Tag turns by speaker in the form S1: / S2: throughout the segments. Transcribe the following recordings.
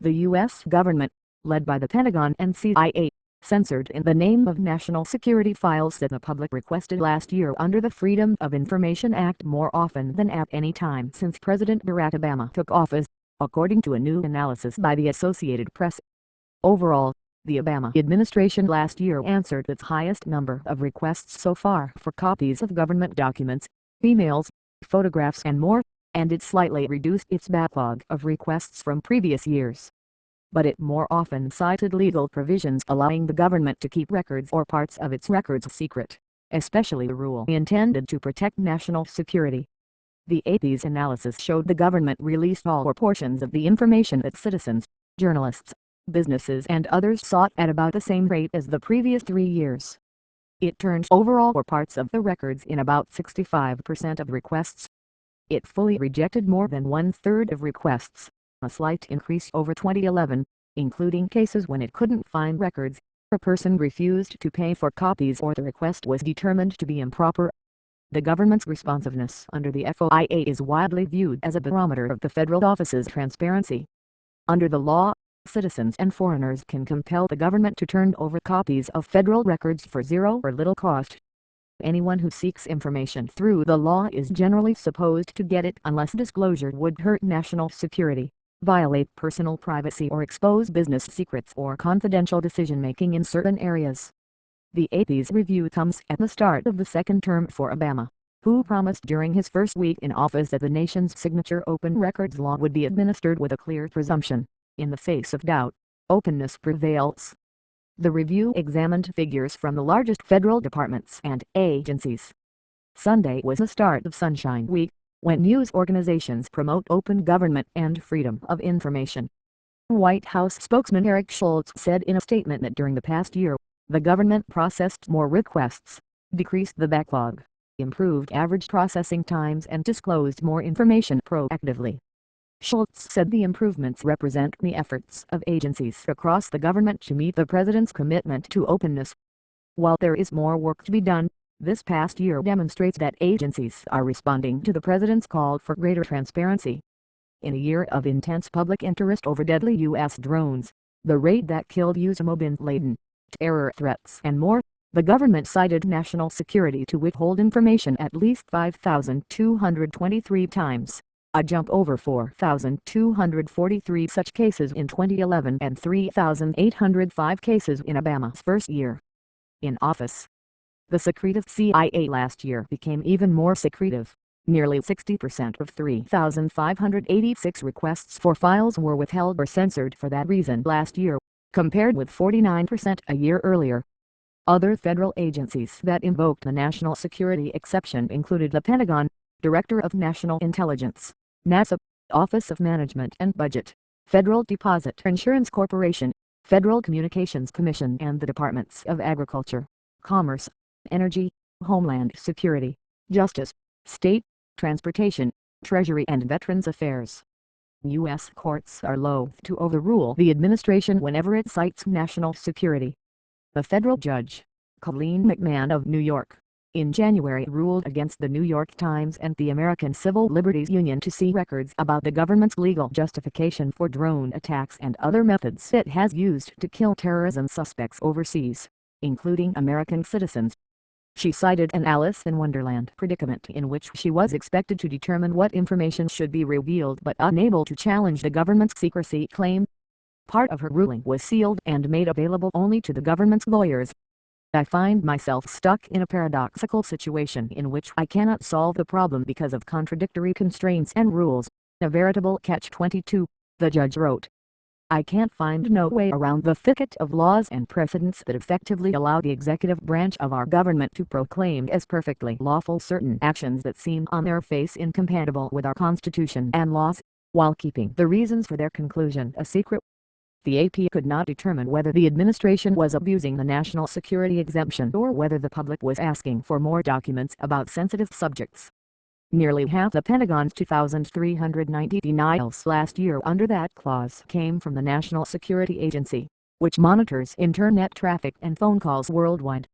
S1: The U.S. government, led by the Pentagon and CIA, censored in the name of national security files that the public requested last year under the Freedom of Information Act more often than at any time since President Barack Obama took office, according to a new analysis by the Associated Press. Overall, the Obama administration last year answered its highest number of requests so far for copies of government documents, emails, photographs and more, and it slightly reduced its backlog of requests from previous years. But it more often cited legal provisions allowing the government to keep records or parts of its records secret, especially the rule intended to protect national security. The AP's analysis showed the government released all or portions of the information that citizens, journalists, businesses and others sought at about the same rate as the previous 3 years. It turned over all or parts of the records in about 65% of requests. It fully rejected more than 1/3 of requests, a slight increase over 2011, including cases when it couldn't find records, a person refused to pay for copies or the request was determined to be improper. The government's responsiveness under the FOIA is widely viewed as a barometer of the federal office's transparency. Under the law, citizens and foreigners can compel the government to turn over copies of federal records for zero or little cost. Anyone who seeks information through the law is generally supposed to get it unless disclosure would hurt national security, violate personal privacy or expose business secrets or confidential decision-making in certain areas. The AP's review comes at the start of the second term for Obama, who promised during his first week in office that the nation's signature open records law would be administered with a clear presumption. In the face of doubt, openness prevails. The review examined figures from the largest federal departments and agencies. Sunday was the start of Sunshine Week, when news organizations promote open government and freedom of information. White House spokesman Eric Schultz said in a statement that during the past year, the government processed more requests, decreased the backlog, improved average processing times and disclosed more information proactively. Schultz said the improvements represent the efforts of agencies across the government to meet the president's commitment to openness. While there is more work to be done, this past year demonstrates that agencies are responding to the president's call for greater transparency. In a year of intense public interest over deadly U.S. drones, the raid that killed Osama bin Laden, terror threats and more, the government cited national security to withhold information at least 5,223 times, a jump over 4,243 such cases in 2011 and 3,805 cases in Obama's first year in office. The secretive CIA last year became even more secretive. Nearly 60% of 3,586 requests for files were withheld or censored for that reason last year, compared with 49% a year earlier. Other federal agencies that invoked the national security exception included the Pentagon, Director of National Intelligence, NASA, Office of Management and Budget, Federal Deposit Insurance Corporation, Federal Communications Commission and the Departments of Agriculture, Commerce, Energy, Homeland Security, Justice, State, Transportation, Treasury and Veterans Affairs. U.S. courts are loath to overrule the administration whenever it cites national security. A federal judge, Colleen McMahon of New York, in January ruled against the New York Times and the American Civil Liberties Union to see records about the government's legal justification for drone attacks and other methods it has used to kill terrorism suspects overseas, including American citizens. She cited an Alice in Wonderland predicament in which she was expected to determine what information should be revealed but unable to challenge the government's secrecy claim. Part of her ruling was sealed and made available only to the government's lawyers. I find myself stuck in a paradoxical situation in which I cannot solve the problem because of contradictory constraints and rules, a veritable catch-22, the judge wrote. I can't find no way around the thicket of laws and precedents that effectively allow the executive branch of our government to proclaim as perfectly lawful certain actions that seem on their face incompatible with our Constitution and laws, while keeping the reasons for their conclusion a secret. The AP could not determine whether the administration was abusing the national security exemption or whether the public was asking for more documents about sensitive subjects. Nearly half the Pentagon's 2,390 denials last year under that clause came from the National Security Agency, which monitors internet traffic and phone calls worldwide.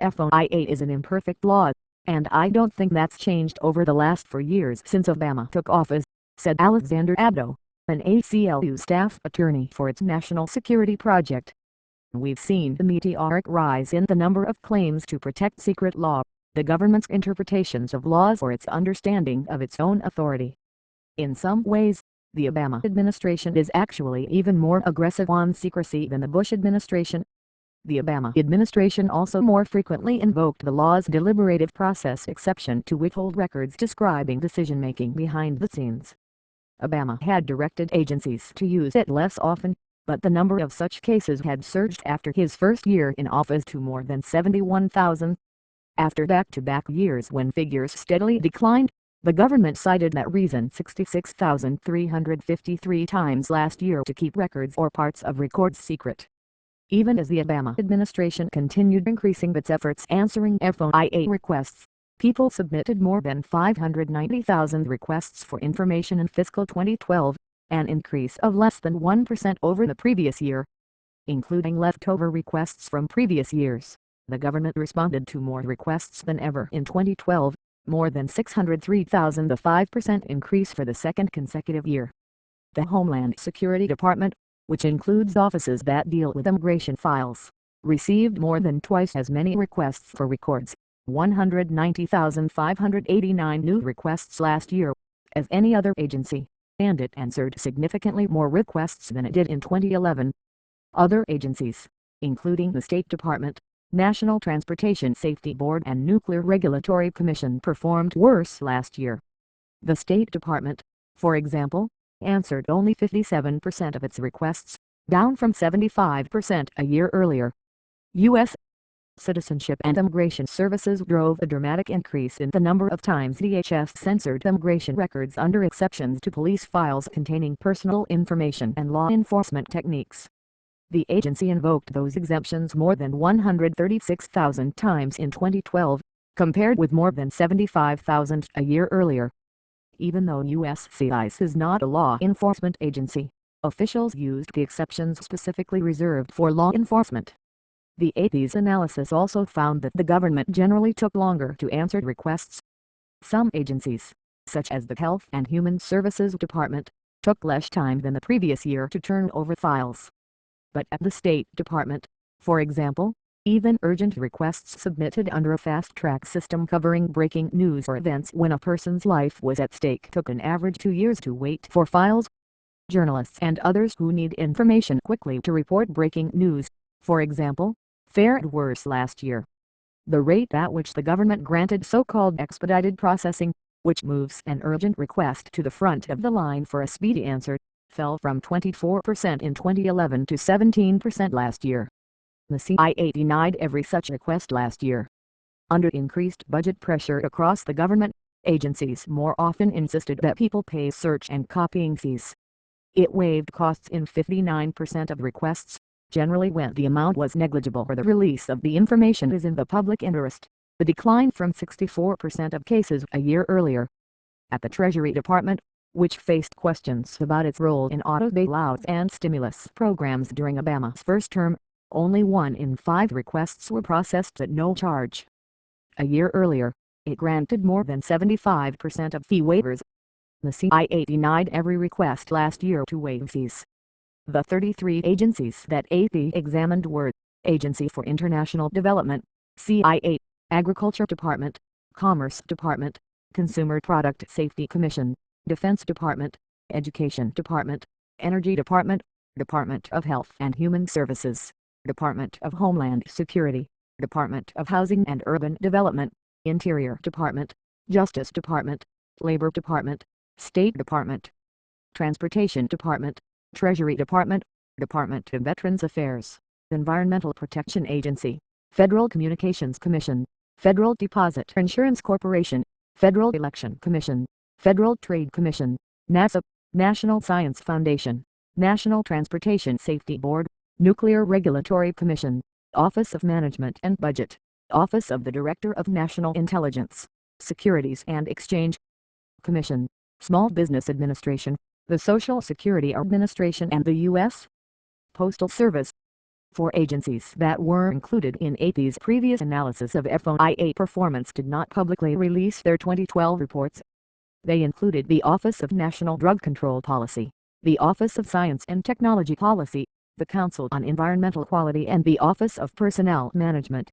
S1: FOIA is an imperfect law, and I don't think that's changed over the last 4 years since Obama took office, said Alexander Abdo, an ACLU staff attorney for its national security project. We've seen the meteoric rise in the number of claims to protect secret law, the government's interpretations of laws or its understanding of its own authority. In some ways, the Obama administration is actually even more aggressive on secrecy than the Bush administration. The Obama administration also more frequently invoked the law's deliberative process exception to withhold records describing decision-making behind the scenes. Obama had directed agencies to use it less often, but the number of such cases had surged after his first year in office to more than 71,000. After back-to-back years when figures steadily declined, the government cited that reason 66,353 times last year to keep records or parts of records secret. Even as the Obama administration continued increasing its efforts answering FOIA requests, people submitted more than 590,000 requests for information in fiscal 2012, an increase of less than 1% over the previous year. Including leftover requests from previous years, the government responded to more requests than ever in 2012, more than 603,000, a 5% increase for the second consecutive year. The Homeland Security Department, which includes offices that deal with immigration files, received more than twice as many requests for records, 190,589 new requests last year, as any other agency, and it answered significantly more requests than it did in 2011. Other agencies, including the State Department, National Transportation Safety Board and Nuclear Regulatory Commission, performed worse last year. The State Department, for example, answered only 57% of its requests, down from 75% a year earlier. U.S. Citizenship and Immigration Services drove a dramatic increase in the number of times DHS censored immigration records under exceptions to police files containing personal information and law enforcement techniques. The agency invoked those exemptions more than 136,000 times in 2012, compared with more than 75,000 a year earlier. Even though USCIS is not a law enforcement agency, officials used the exceptions specifically reserved for law enforcement. The AP's analysis also found that the government generally took longer to answer requests. Some agencies, such as the Health and Human Services Department, took less time than the previous year to turn over files. But at the State Department, for example, even urgent requests submitted under a fast-track system covering breaking news or events when a person's life was at stake took an average 2 years to wait for files. Journalists and others who need information quickly to report breaking news, for example, fared worse last year. The rate at which the government granted so-called expedited processing, which moves an urgent request to the front of the line for a speedy answer, fell from 24% in 2011 to 17% last year. The CIA denied every such request last year. Under increased budget pressure across the government, agencies more often insisted that people pay search and copying fees. It waived costs in 59% of requests, generally when the amount was negligible or the release of the information is in the public interest, the decline from 64% of cases a year earlier. At the Treasury Department, which faced questions about its role in auto bailouts and stimulus programs during Obama's first term, only 1 in 5 requests were processed at no charge. A year earlier, it granted more than 75% of fee waivers. The CIA denied every request last year to waive fees. The 33 agencies that AP examined were: Agency for International Development, CIA, Agriculture Department, Commerce Department, Consumer Product Safety Commission, Defense Department, Education Department, Energy Department, Department of Health and Human Services, Department of Homeland Security, Department of Housing and Urban Development, Interior Department, Justice Department, Labor Department, State Department, Transportation Department, Treasury Department, Department of Veterans Affairs, Environmental Protection Agency, Federal Communications Commission, Federal Deposit Insurance Corporation, Federal Election Commission, Federal Trade Commission, NASA, National Science Foundation, National Transportation Safety Board, Nuclear Regulatory Commission, Office of Management and Budget, Office of the Director of National Intelligence, Securities and Exchange Commission, Small Business Administration, the Social Security Administration and the U.S. Postal Service. For agencies that were included in AP's previous analysis of FOIA performance did not publicly release their 2012 reports. They included the Office of National Drug Control Policy, the Office of Science and Technology Policy, the Council on Environmental Quality and the Office of Personnel Management.